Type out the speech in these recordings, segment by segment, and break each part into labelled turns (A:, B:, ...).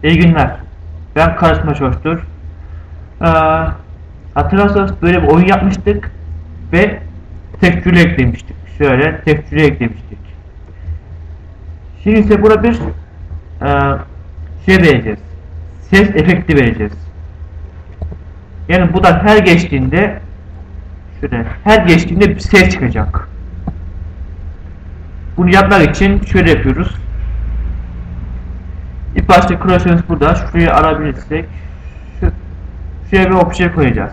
A: İyi günler. Ben Karışma Çocuk'tur. Hatırlarsanız böyle bir oyun yapmıştık ve tekstürü eklemiştik. Şöyle tekstürü eklemiştik. Şimdi ise burada bir şey vereceğiz. Ses efekti vereceğiz. Yani buradan her geçtiğinde şöyle her geçtiğinde bir ses çıkacak. Bunu yapmak için şöyle yapıyoruz. İlk başta klasörümüz burada. Şurayı alabilirsek şuraya bir obje koyacağız.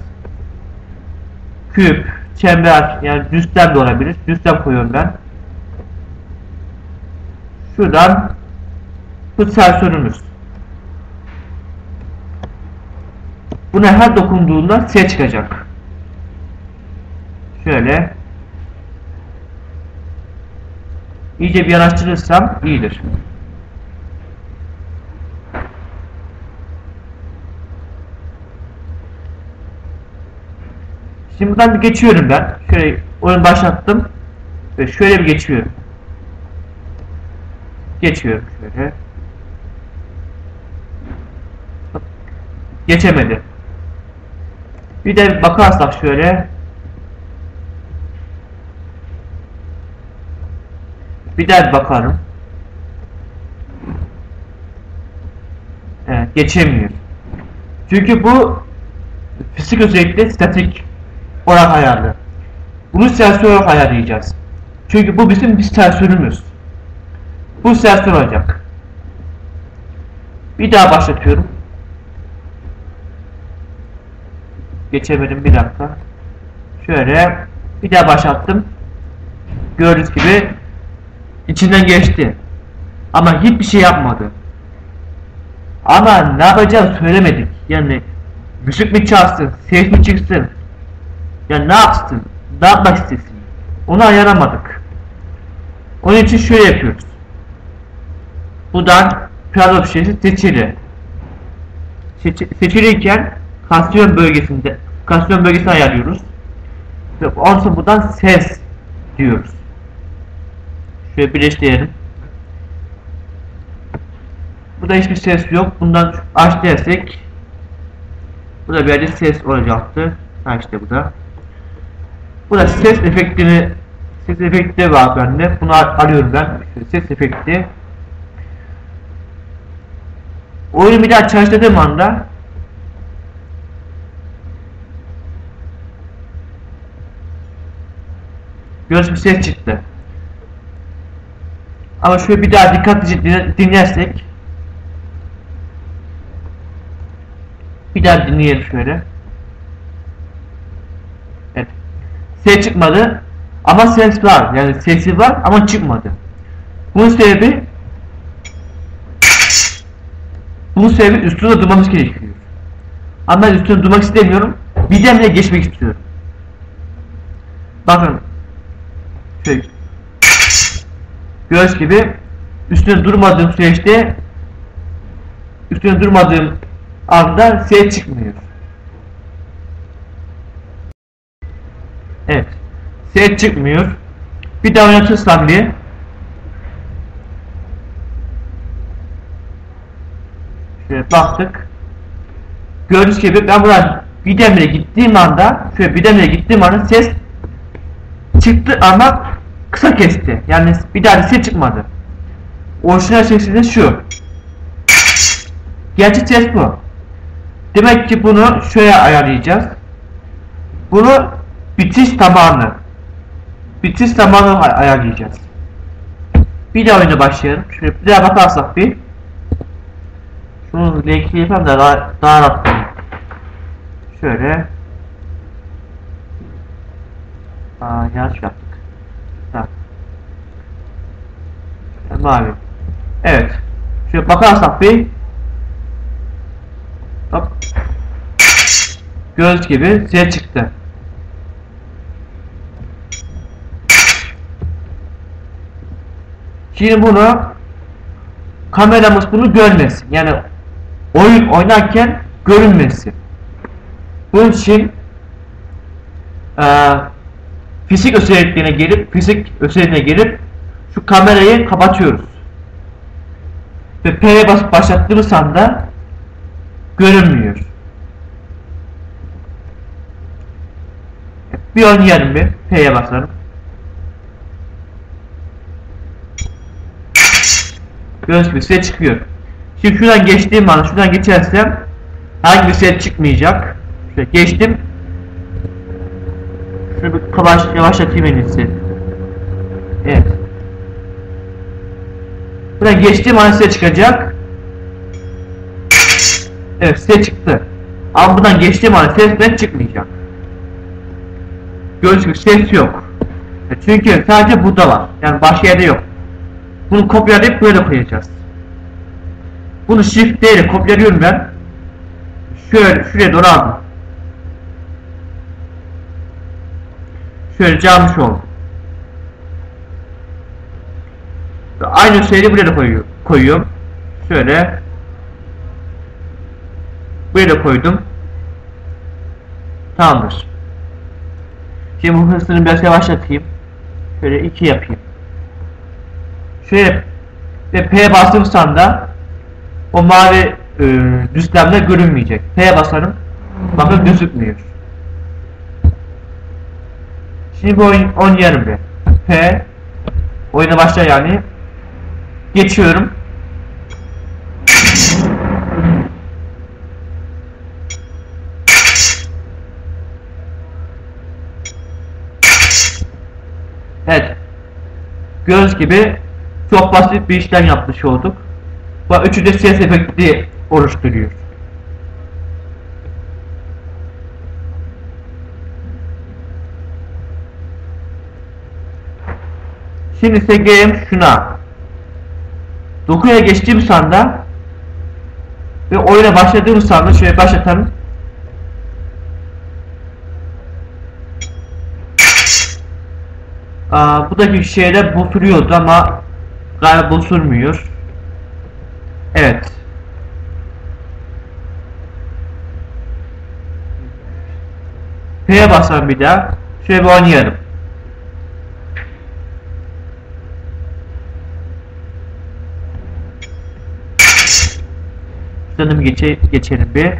A: Küp, çember, yani düzlem de olabilir. Düzlem koyuyorum ben. Şuradan bu sensörümüz. Buna her dokunduğunda ses çıkacak. Şöyle iyice bir yanaştırırsam iyidir. Şimdi buradan bir geçiyorum ben. Şöyle oyunu başlattım ve şöyle bir geçiyorum. Geçiyorum şöyle. Geçemedi. Bir de bakarsak şöyle. Bir daha bakarım. Evet, geçemiyor. Çünkü bu fizik özellikle statik olarak ayarlı. Bunu sensör olarak ayarlayacağız. Çünkü bu bizim bir sensörümüz. Bu sensör olacak. Bir daha başlatıyorum. Geçemedim, bir dakika. Şöyle bir daha başlattım. Gördüğünüz gibi içinden geçti. Ama hiçbir şey yapmadı. Ama ne yapacağını söylemedik. Yani müzik mi çalsın, ses mi çıksın? Ya ne yapsın? Ne yapmak istesin? Onu ayarlamadık. Onun için şöyle yapıyoruz. Buradan piyano şeysi seçili. Seçiliyken kasyon bölgesini ayarlıyoruz. Ve ondan sonra buradan ses diyoruz. Şöyle birleştirelim. Burada hiçbir ses yok. Bundan aç dersek burada bir yerde ses olacaktı. Ha işte bu da. Burada ses efekti var bende. Bunu alıyorum ben. Ses efekti. Oyunu bir daha çalıştırdığım anda gördüğünüz bir ses çıktı. Ama şöyle bir daha dikkatlice dinlersek, bir daha dinleyelim şöyle. Evet. Ses çıkmadı ama ses var. Yani sesi var ama çıkmadı. Bunun sebebi üstünde durmamız gerekiyor. Ama ben üstünde durmak istemiyorum. Birdenbire geçmek istiyorum. Bakın. Şöyle. Göz gibi üstüne durmadığım süreçte anda ses çıkmıyor. Evet. Ses çıkmıyor. Bir daha oynatırsam bir. Şöyle baktık. Gördüğünüz gibi ben buradan birdenbire gittiğim anda ses çıktı ama kısa kesti. Yani bir daha ses çıkmadı. Orijinal sesi de şu. Gerçek ses bu. Demek ki bunu şöyle ayarlayacağız. Bunu bitiş zamanı ayarlayacağız. Bir daha oyuna başlayalım. Şöyle bir daha bakarsak bir. Şunu renkli yapalım da daha rahat. Şöyle. Yanlış yaptık. Tamam. Mavi. Evet. Şöyle bakarsak bir. Hop. Göz gibi ses çıktı. Şimdi bunu kameramız bunu görmesin. Yani oyun oynarken görünmesin. Bunun için fizik özelliğine gelip şu kamerayı kapatıyoruz. Ve P'ye basıp başlattırırsan da görünmüyor. Bir oynayalım bir. P'ye basarım. Gördüğünüz gibi ses çıkıyor. Şimdi şuradan geçtiğim an, şuradan geçersem herhangi bir ses çıkmayacak. Şöyle geçtim. Şunu bir yavaşlatayım en iyisi. Evet. Buradan geçtiğim an ses çıkacak. Evet, ses çıktı. Ama buradan geçtiğim an ses çıkmayacak. Gördüğünüz gibi ses yok. Çünkü sadece burada var. Yani başka yerde yok. Bunu kopyalayıp böyle koyacağız. Bunu shift ile kopyalıyorum ben. Şöyle şuraya doğru aldım. Şöyle calmış oldu. Ve aynı şeyi buraya da koyuyorum. Şöyle. Buraya da koydum. Tamamdır. Şimdi bu hızını biraz yavaşlatayım. Şöyle 2 yapayım. Şöyle ve P'ye bastığım da o mavi düzlemde görünmeyecek. P'ye basarım. Bakın gözükmüyor. Şimdi bu oynayalım bir. P oyuna başla yani. Geçiyorum. Evet. Gördüğünüz gibi çok basit bir işlem yapmış olduk. Bu üçü de ses efekti oluşturuyor. Şimdi ise gelelim şuna. Dokuya geçtiğim sanda ve oyuna başladığım sanda şöyle başlatalım. Buradaki şeyler bozuluyordu ama galiba bozulmuyor. Evet. P'ye basalım bir daha. Şöyle bir oynayalım. Şuradan geçelim bir.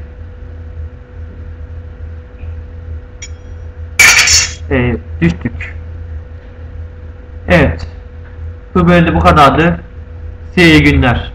A: Düştük. Evet. Bu bölümde bu kadardı. Size iyi günler.